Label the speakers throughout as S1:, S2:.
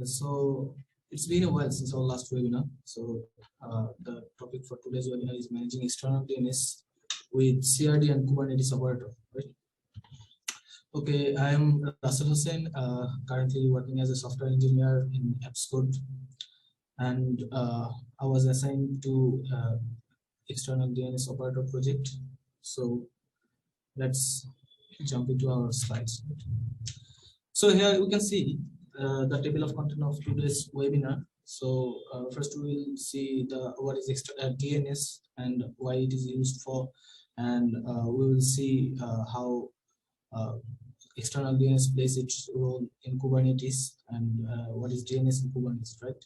S1: So it's been a while since our last webinar. So the topic for today's webinar is managing external DNS with CRD and Kubernetes operator. Right? Okay, I am Russell Hussain, currently working as a software engineer in Xcode, and I was assigned to external DNS operator project. So let's jump into our slides. So here we can see the table of content of today's webinar. So first we will see what is DNS and why it is used for, and we will see how external DNS plays its role in Kubernetes, and what is DNS in Kubernetes, right?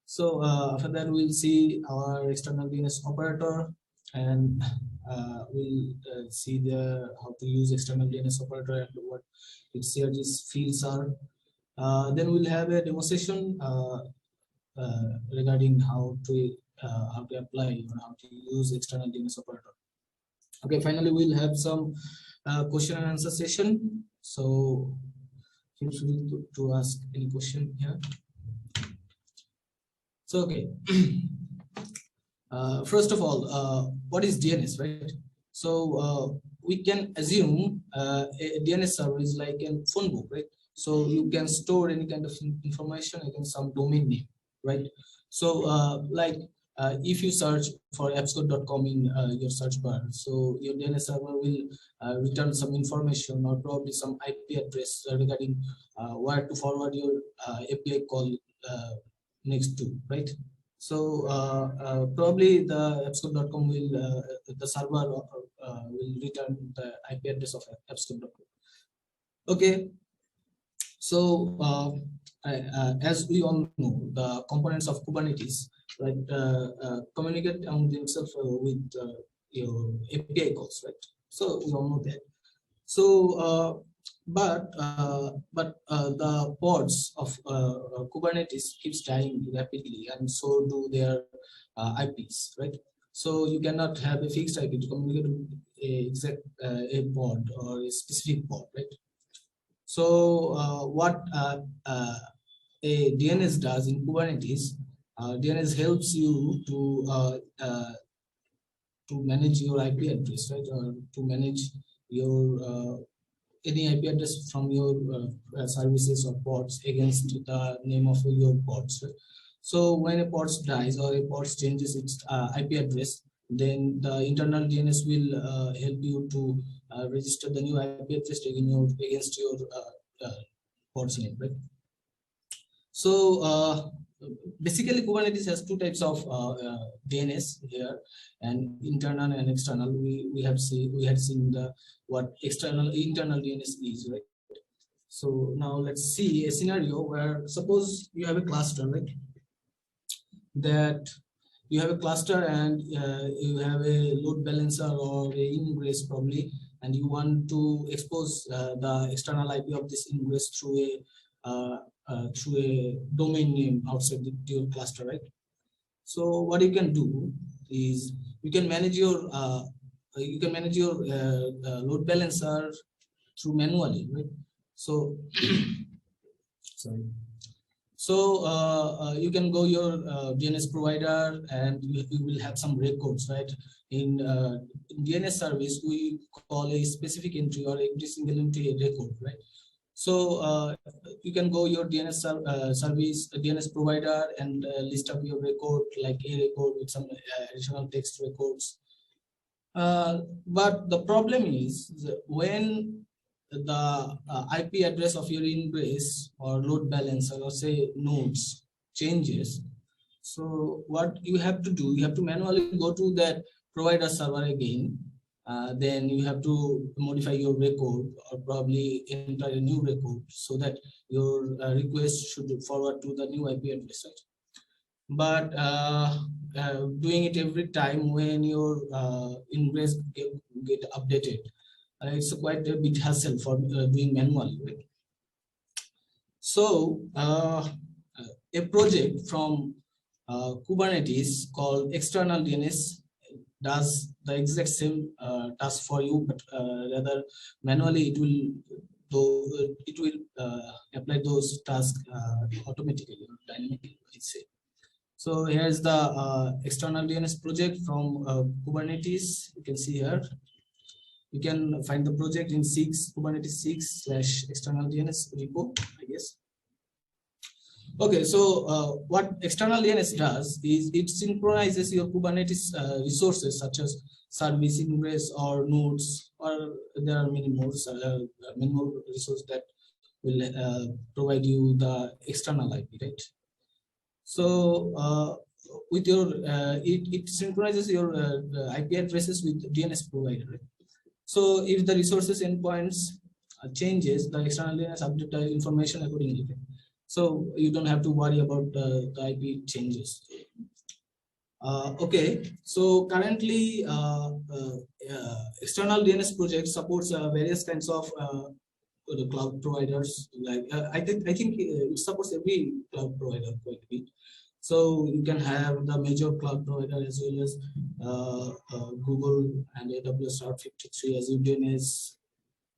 S1: So after that we'll see our external DNS operator, and we'll see how to use external DNS operator and what its CRD fields are. Then we'll have a demonstration regarding how to apply or how to use external DNS operator. Okay, finally we'll have some question and answer session. So feel free to ask any question here. So okay, first of all, what is DNS, right? So we can assume a DNS server is like a phone book, right? So you can store any kind of information against some domain name, right? So if you search for appscode.com in your search bar, so your DNS server will return some information or probably some IP address regarding where to forward your API call next to, right? So probably the appscode.com will the server will return the IP address of appscode.com. Okay, so as we all know, the components of Kubernetes, right, communicate among themselves with your API calls, right? So we all know that. So but the pods of Kubernetes keeps dying rapidly, and so do their IPs, right? So you cannot have a fixed IP to communicate with a pod or a specific pod, right? So what a DNS does in Kubernetes, DNS helps you to manage your IP address, right, or to manage your any IP address from your services or pods against the name of your pods. Right? So when a pod dies or a pod changes its IP address, then the internal DNS will help you to register the new IP address against your pod's name, right? So basically Kubernetes has two types of DNS here, and internal and external. We had seen what internal DNS is, right? So now let's see a scenario where suppose you have a cluster, right? That you have a cluster and you have a load balancer or a ingress probably, and you want to expose the external IP of this ingress through a domain name outside your cluster, right? So what you can do is you can manage your load balancer through manually, right? So sorry. So you can go your DNS provider, and you will have some records, right? In DNS service, we call a specific entry or every single entry a record, right? So you can go your DNS service DNS provider and list up your record, like a record with some additional text records. But the problem is when the IP address of your ingress or load balancer or say nodes changes, so what you have to do, you have to manually go to that provider server again. Then you have to modify your record or probably enter a new record so that your request should forward to the new IP address, right? But doing it every time when your ingress get updated, it's quite a bit hassle for doing manually, right? So a project from Kubernetes called External-DNS does the exact same task for you, but rather manually it will though it will apply those tasks automatically or dynamically, let's say. So here's the external DNS project from Kubernetes. You can see here. You can find the project in Kubernetes 6/external DNS repo, I guess. Okay, so what external DNS does is it synchronizes your Kubernetes resources such as service, ingress, or nodes, or there are many more resources that will provide you the external IP, right? So with your it synchronizes your IP addresses with DNS provider, right? So if the resources endpoints changes, the external DNS update the information accordingly. So you don't have to worry about the IP changes. Okay, so currently external DNS project supports various kinds of the cloud providers. Like I think it supports every cloud provider quite a bit. So you can have the major cloud provider as well as Google and AWS Route 53 Azure DNS.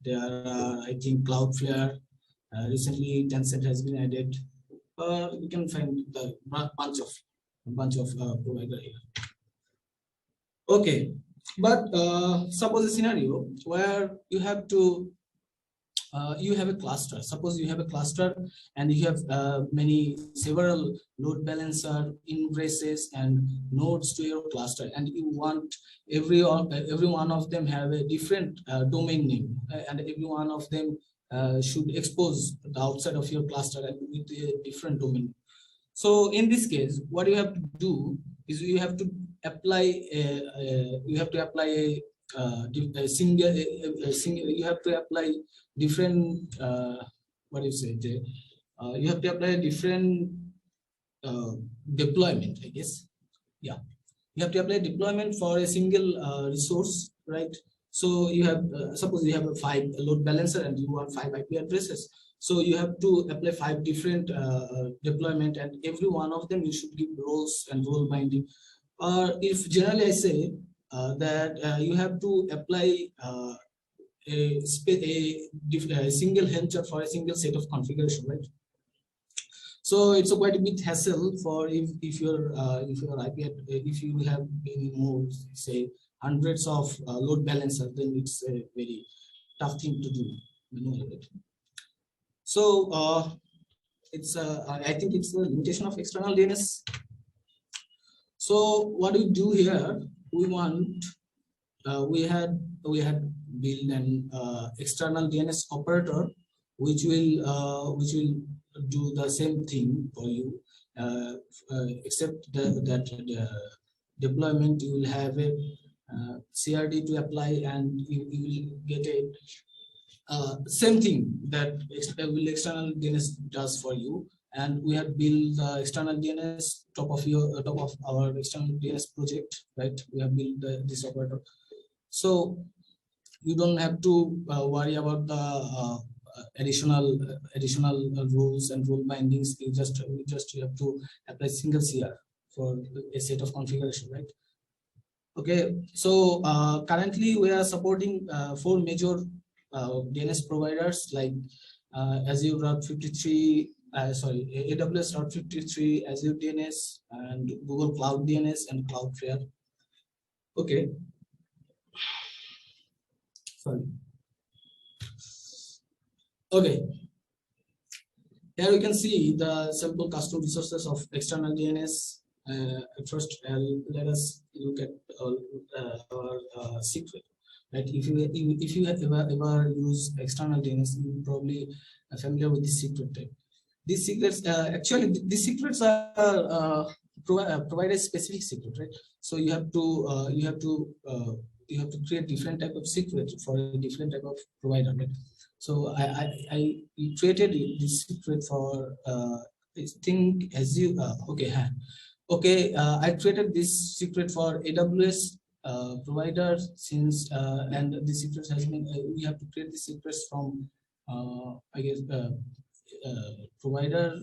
S1: There are I think Cloudflare. Recently, Tencent has been added. You can find the bunch of provider here. Okay, but suppose a scenario where you have to you have a cluster. Suppose you have a cluster and you have several load balancer, ingresses, and nodes to your cluster, and you want every one of them have a different domain name, and every one of them should expose the outside of your cluster and with a different domain. So in this case, what you have to do is you have to apply a single. You have to apply different. What do you say? You have to apply a different deployment, I guess. Yeah, you have to apply deployment for a single resource, right? So you have suppose you have a 5 load balancer and you want 5 IP addresses. So you have to apply 5 different deployment, and every one of them you should give roles and role binding. Or if generally I say that you have to apply a single helm chart for a single set of configuration, right? So it's a quite a bit hassle for if your IP if you have many more, say hundreds of load balancers, then it's a very tough thing to do, you know, right? So it's I think it's the limitation of external DNS. So what we do here, we want we had built an external DNS operator which will do the same thing for you, except that the deployment you will have a CRD to apply, and you will get a same thing that external DNS does for you. And we have built the external DNS top of our external DNS project, right? We have built this operator, so you don't have to worry about the additional rules and rule bindings. You just have to apply single CR for a set of configuration, right? Okay, so currently we are supporting 4 major DNS providers like Azure Route 53, AWS Route 53, Azure DNS, and Google Cloud DNS and Cloudflare. Okay. Sorry. Okay. Here we can see the simple custom resources of external DNS. First, let us look at our secret. Right? If you have ever used external DNS, you probably are familiar with this secret type. These secrets actually these secrets are provide a specific secret, right? So you have to create different type of secret for a different type of provider, right? So I created this secret for I think Azure. I created this secret for AWS provider since and the secret has been we have to create the secrets from I guess provider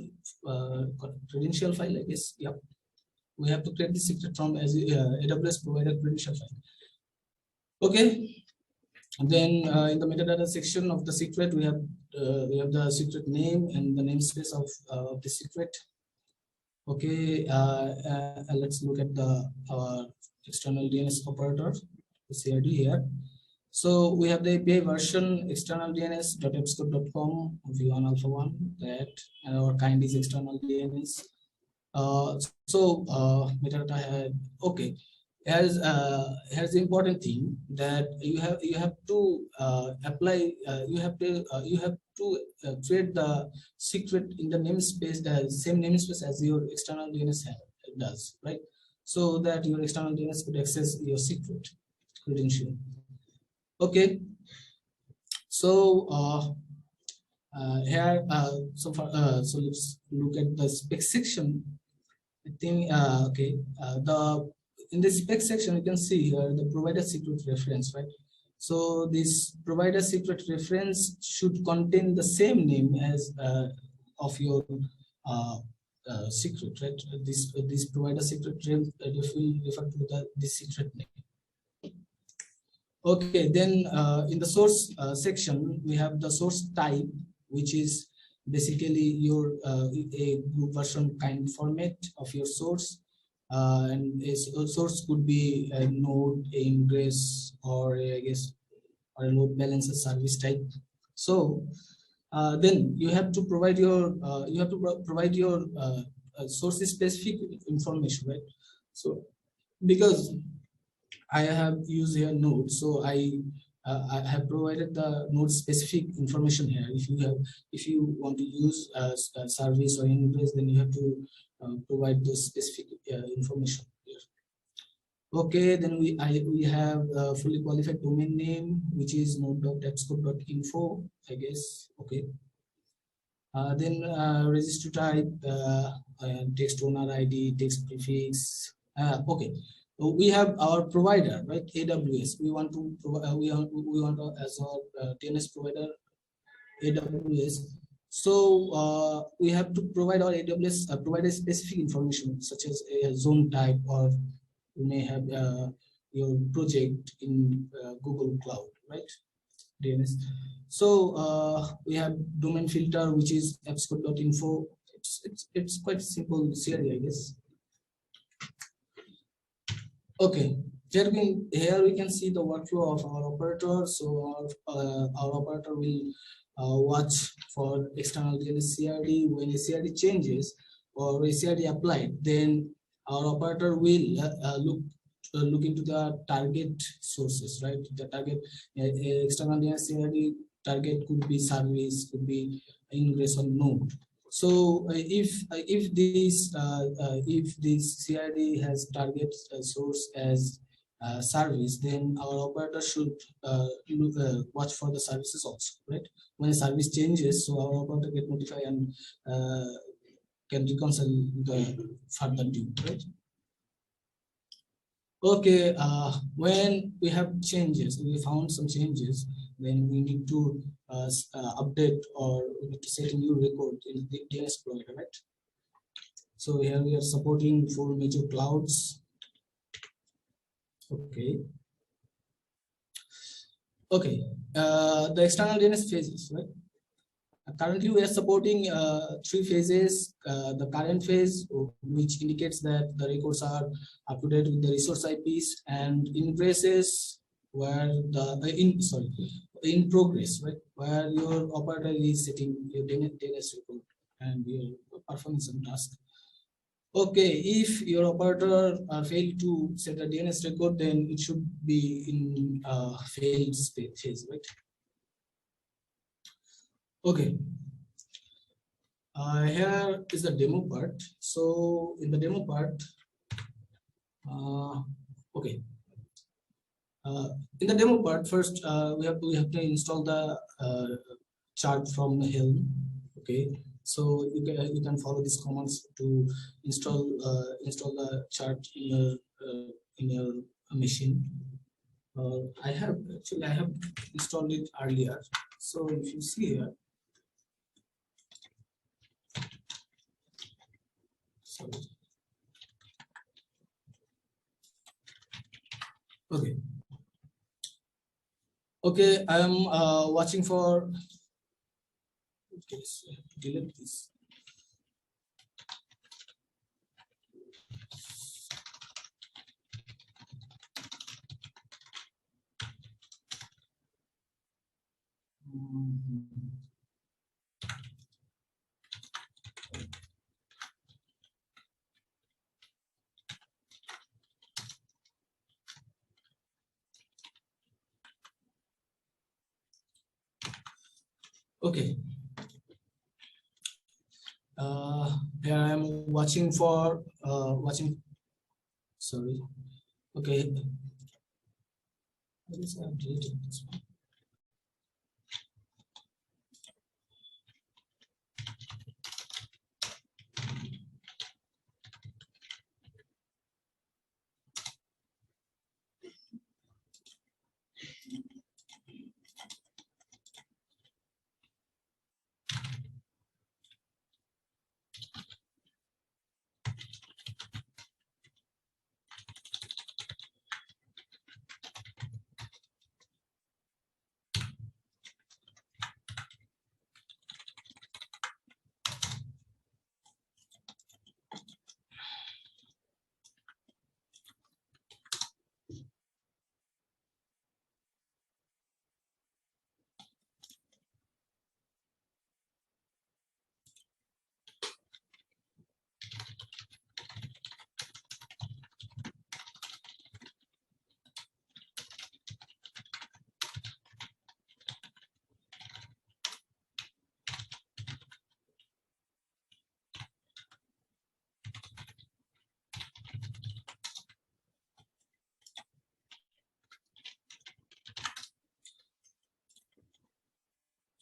S1: credential file, I guess. Yep, we have to create the secret from AWS provider credential file. Okay, and then in the metadata section of the secret we have the secret name and the namespace of the secret. Okay, let's look at the external DNS operator, the CRD here. So we have the API version external-dns.ebscope.com v1 alpha 1 that, and our kind is external DNS. Metadata had, okay. Here's the important thing that you have to apply. You have to create the secret in the namespace, the same namespace as your external DNS does, right? So that your external DNS could access your secret credential. Okay. So here, so let's look at the spec section. I think in the spec section you can see here the provider secret reference, right? So this provider secret reference should contain the same name as of your secret, right? This provider secret will refer to this secret name. Okay, then in the source section we have the source type, which is basically your a group version kind format of your source, and a source could be a node, a ingress, or I guess or a load balancer service type. So then you have to provide your source specific information, right? So because I have used here node, so I have provided the node specific information here. If you want to use a service or ingress, then you have to provide the specific information here. Okay, then we have a fully qualified domain name, which is node.ebscope.info, I guess. Okay. Then register type, text owner ID, text prefix. Okay. We have our provider, right? AWS. We want to as our DNS provider, AWS. So we have to provide our AWS provider specific information such as a zone type, or you may have your project in Google Cloud, right? DNS. So we have domain filter, which is ebscope.info. It's quite simple CRD, I guess. Okay, here we can see the workflow of our operator. So our operator will watch for external DNS CRD. When a CRD changes or a CRD applied, then our operator will look into the target sources, right? The target external DNS CRD target could be service, could be ingress or node. So if this CRD has target source as service, then our operator should watch for the services also, right? When a service changes, so our operator get notified and can reconcile the further due, right? Okay, when we have changes, we found some changes, then we need to update, or we need to set a new record in the DNS provider, right? So here we are supporting 4 major clouds. Okay. Okay, the external DNS phases, right? Currently, we are supporting 3 phases. The current phase, which indicates that the records are up to date with the resource IPs, and ingresses where in progress, right? Where your operator is setting your DNS record and you're performing some task. Okay, if your operator failed to set the DNS record, then it should be in failed phase, right? Okay, here is the demo part. So in the demo part, okay, in the demo part, first we have to install the chart from Helm. Okay, so you can follow these commands to install the chart in your machine. I have installed it earlier. So if you see here. Okay. Okay, I am watching for Okay, so I have to delete this. Okay. Here I am watching for sorry. Okay. I guess I have deleted this one.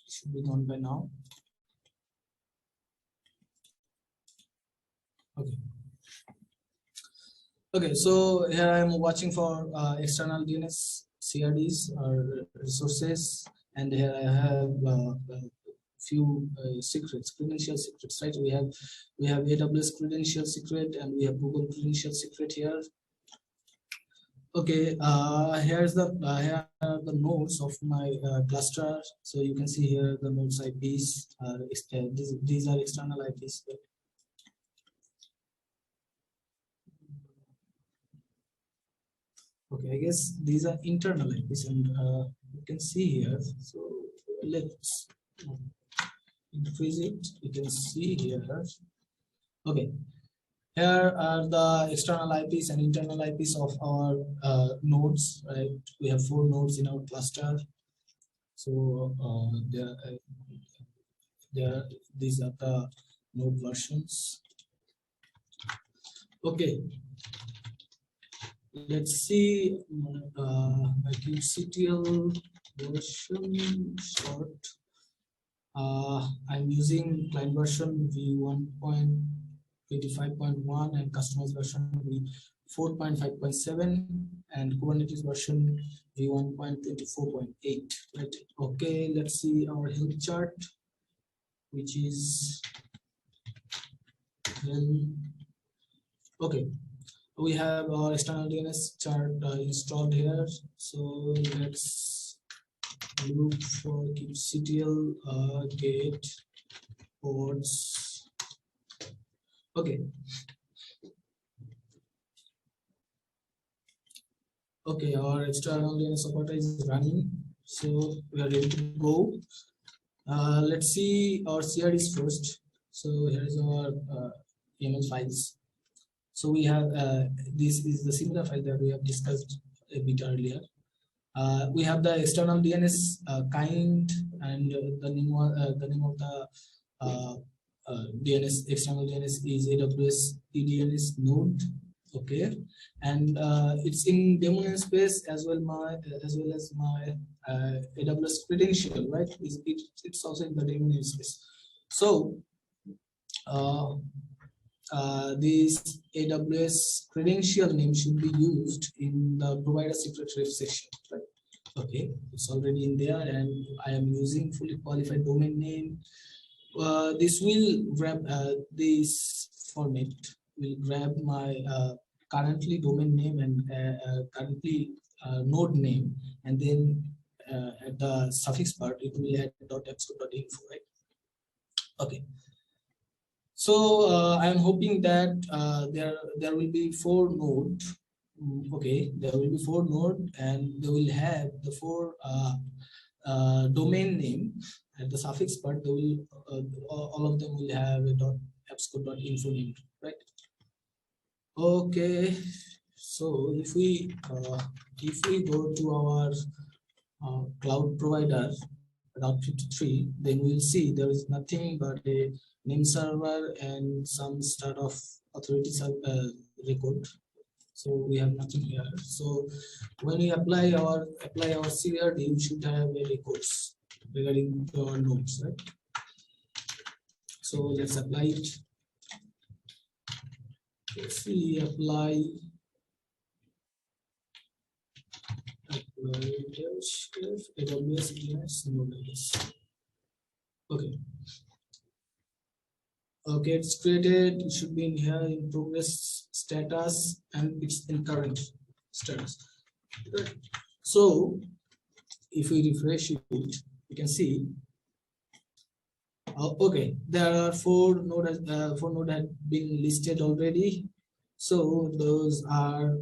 S1: Should be gone by now. Okay. Okay, so here I am watching for external DNS CRDs or resources, and here I have a few secrets, credential secrets, right? We have AWS credential secret, and we have Google credential secret here. Okay, here are the nodes of my cluster. So you can see here the nodes IPs. These are external IPs. Okay, I guess these are internal IPs, and you can see here. So let's increase it. You can see here. Okay, here are the external IPs and internal IPs of our nodes. Right, we have 4 nodes in our cluster. So these are the node versions. Okay, let's see kubectl version short. I'm using client version v1.25.1 and customers version v4.5.7 and Kubernetes version v1.24.8. Right. Okay, let's see our help chart, which is okay. We have our external DNS chart installed here. So let's look for kubectl get ports. Okay. Okay, our external DNS supporter is running, so we are ready to go. Let's see our CRDs first. So here is our YAML files. So we have this is the similar file that we have discussed a bit earlier. We have the external DNS kind and the name of the DNS external DNS is AWS EDNS node. Okay, and it's in demo namespace as well as my AWS credential, right? It's also in the demo namespace. So this AWS credential name should be used in the provider secret ref section, right? Okay, it's already in there, and I am using fully qualified domain name. This will grab this format will grab my currently domain name and currently node name, and then at the suffix part it will add .exo.info, right? Okay. So I am hoping that there will be 4 nodes. Okay, there will be 4 nodes, and they will have the 4 domain name at the suffix part. They will all of them will have a .appsco.info name, right? Okay, so if we go to our cloud provider Route 53, then we'll see there is nothing but a name server and some start of authority record. So we have nothing here. So when we apply our CRD, we should have a records regarding our nodes, right? So let's apply it. If we apply AWS DNS node address. Okay. Okay, it's created. It should be in here in progress status, and it's in current status. Right. So if we refresh it, you can see. Okay, there are 4 nodes. 4 nodes have been listed already. So those are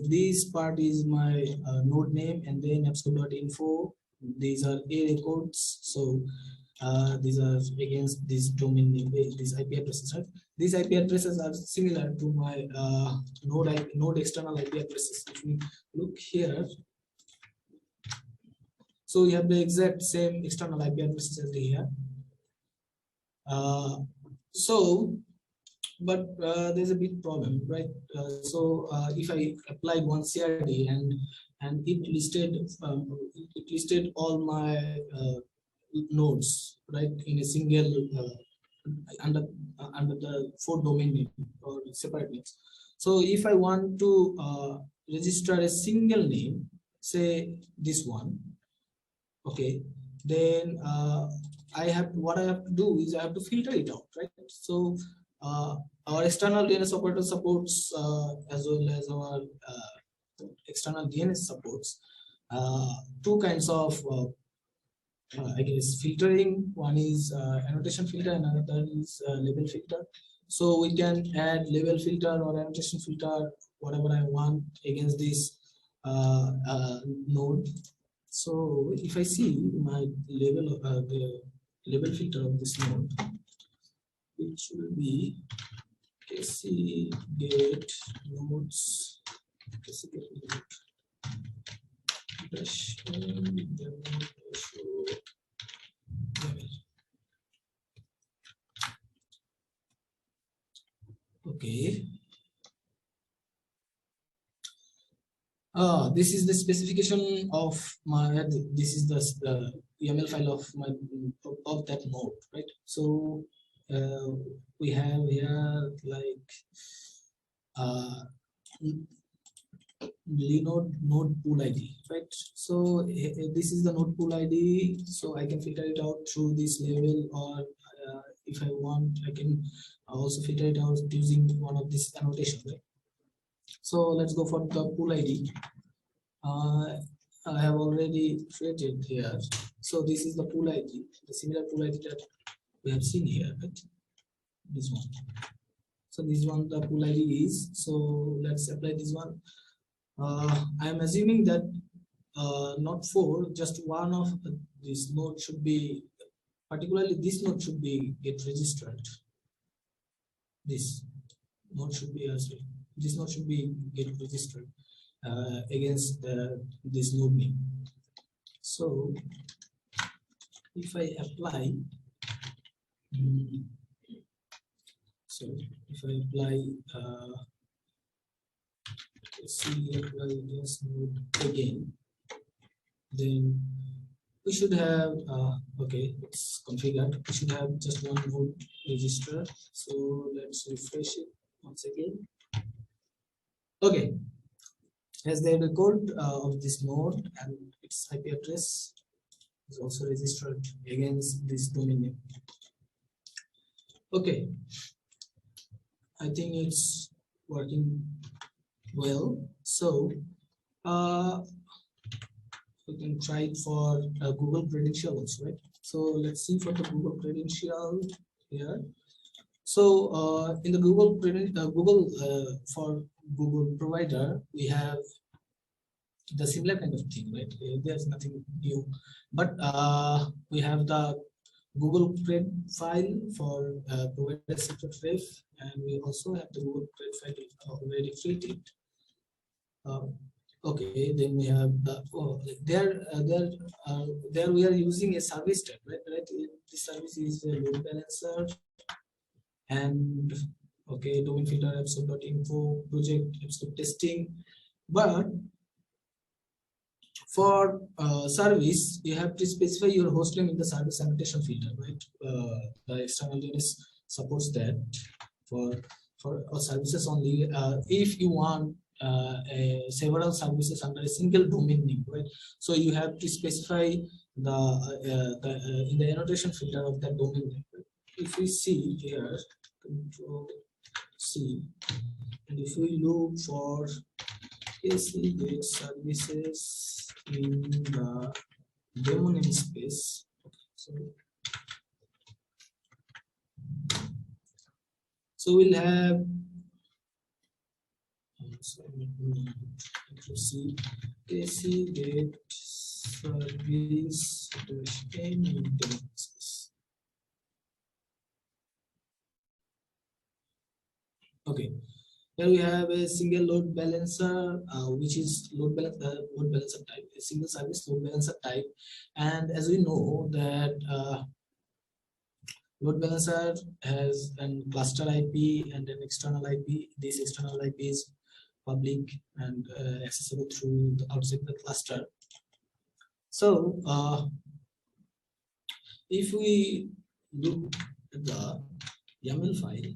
S1: this part is my node name, and then appsco.info. These are A records. So these are against this domain name, these IP addresses, right? These IP addresses are similar to my node external IP addresses. If we look here, so we have the exact same external IP addresses as here. But there's a big problem, right? If I applied one CRD and it listed all my nodes, right, in a single under the 4 domain name or separate names. So if I want to register a single name, say this one, okay, then what I have to do is I have to filter it out, right? So our external DNS operator supports as well as our external DNS supports 2 kinds of I guess filtering. One is annotation filter, and another is label filter. So we can add label filter or annotation filter, whatever I want, against this node. So if I see my label, the label filter of this node, which will be kc get nodes, kc get node dash okay. This is the specification of my. This is the YAML file of my of that node, right? So we have here like node pool ID, right? So this is the node pool ID. So I can filter it out through this level, or if I want, I can also filter it out using one of this annotation, right? So let's go for the pool ID. I have already created here. So this is the pool ID, the similar pool ID that we have seen here, right? This one. So this one the pool ID is. So let's apply this one. I am assuming that not 4, just one of this node should be, particularly this node should be get registered. This node should be as well. This node should be get registered against this node name. So if I apply, so if I apply this node again, then we should have okay, it's configured. We should have just one node register. So let's refresh it once again. Okay, as the record of this node and its IP address is also registered against this domain name. Okay, I think it's working well. So we can try it for Google credentials, right? So let's see for the Google credential here. So in the Google for Google provider, we have the similar kind of thing, right? There's nothing new, but we have the Google Cred file for provider secret ref, and we also have the Google Cred file already created. Okay, then we have the there we are using a service type, right? This service is a load balancer, and okay, domain filter apps.info project apps testing. But for service, you have to specify your host name in the service annotation filter, right? The External-DNS supports that for services only. If you want several services under a single domain name, right? So you have to specify in the annotation filter of that domain name. Right? If we see here, Control C, and if we look for AC get services in the demo namespace, so we'll have see AC get service in demo namespace. Okay, here we have a single load balancer, which is load balancer type, a single service load balancer type. And as we know that load balancer has an cluster IP and an external IP. This external IP is public and accessible through the outside the cluster. So if we look at the YAML file,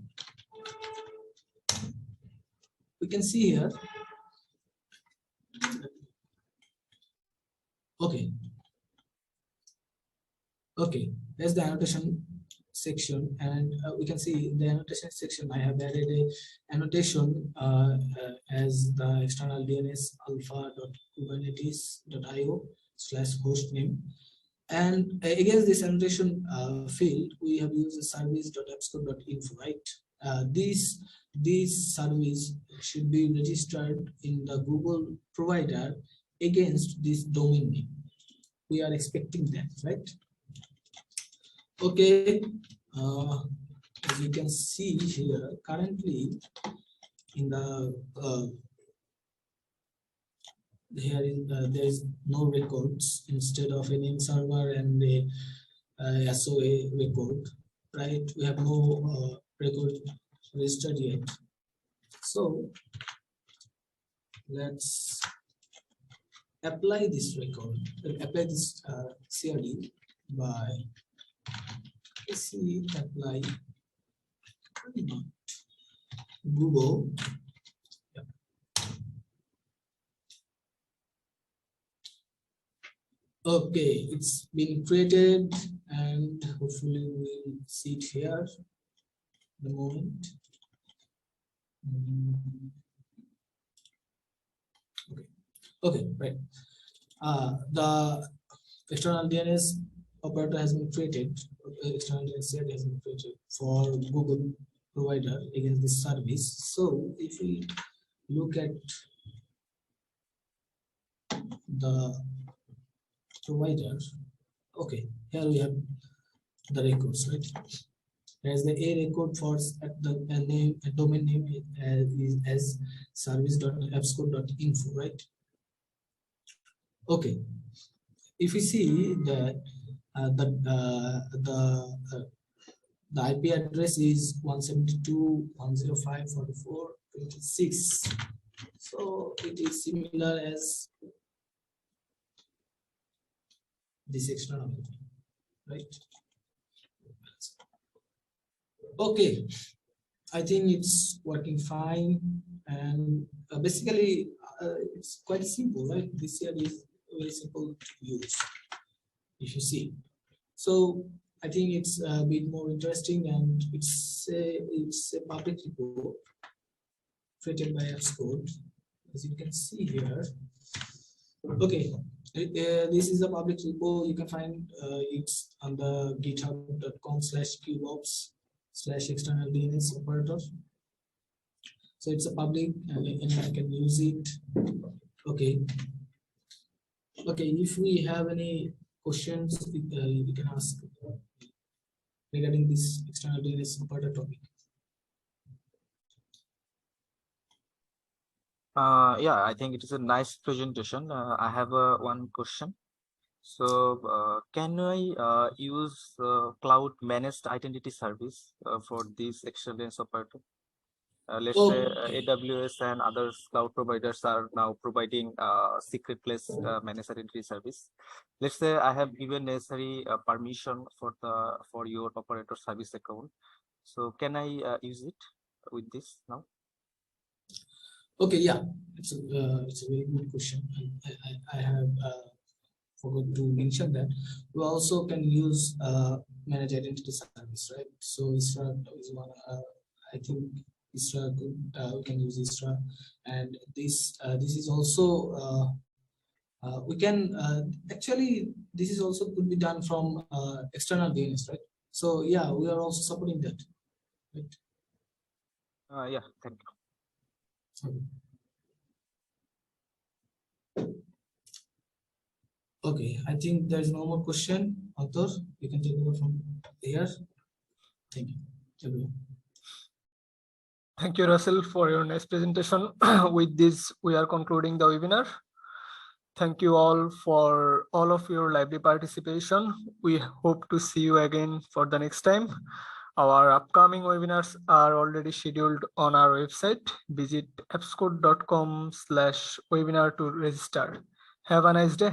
S1: we can see here. Okay, there's the annotation section, and we can see in the annotation section I have added a annotation as the external-DNS alpha.kubernetes.io/hostname, and against this annotation field we have used the service.appscore.info, right? This service should be registered in the Google provider against this domain name. We are expecting that, right? Okay, as you can see here, currently in the there is no records instead of a name server and a SOA record, right? We have no record registered yet. So let's apply this record, apply this CRD by apply Google. Yeah. Okay, it's been created, and hopefully we'll see it here the moment. Okay, right. The external-DNS operator has been created. External-DNS CRD has been created for Google provider against this service. So if we look at the provider, okay, here we have the records, right? There's the A record for the name, domain name is as service.appscore.info, right? Okay, if we see that the IP address is 172.105.44.26, so it is similar as this external, right? Okay, I think it's working fine, and basically it's quite simple, right? This here is very simple to use, if you see. So I think it's a bit more interesting, and it's a public report created by Appscore, as you can see here. Okay, This is a public repo. You can find it's on the github.com/kubeops/external-DNS operator. So it's a public, and anyone can use it. Okay. Okay. If we have any questions, you can ask regarding this external DNS operator topic.
S2: Yeah, I think it is a nice presentation. I have one question. So, can I use cloud managed identity service for this external DNS operator? Let's say
S1: Okay.
S2: AWS and other cloud providers are now providing secretless managed identity service. Let's say I have given necessary permission for your operator service account. So can I use it with this now?
S1: Okay. Yeah. It's a very good question. I have forgot to mention that we also can use managed identity service, right? So Isra is one. I think Isra could, we can use Isra, and this is also we can actually this is also could be done from external DNS, right? So yeah, we are also supporting that, right?
S2: Yeah, thank you.
S1: Okay, I think there is no more question. Author, you can take over from here. Thank you.
S3: Thank you, Russell, for your nice presentation. With this, we are concluding the webinar. Thank you all for all of your lively participation. We hope to see you again for the next time. Our upcoming webinars are already scheduled on our website. Visit appscode.com/webinar to register. Have a nice day.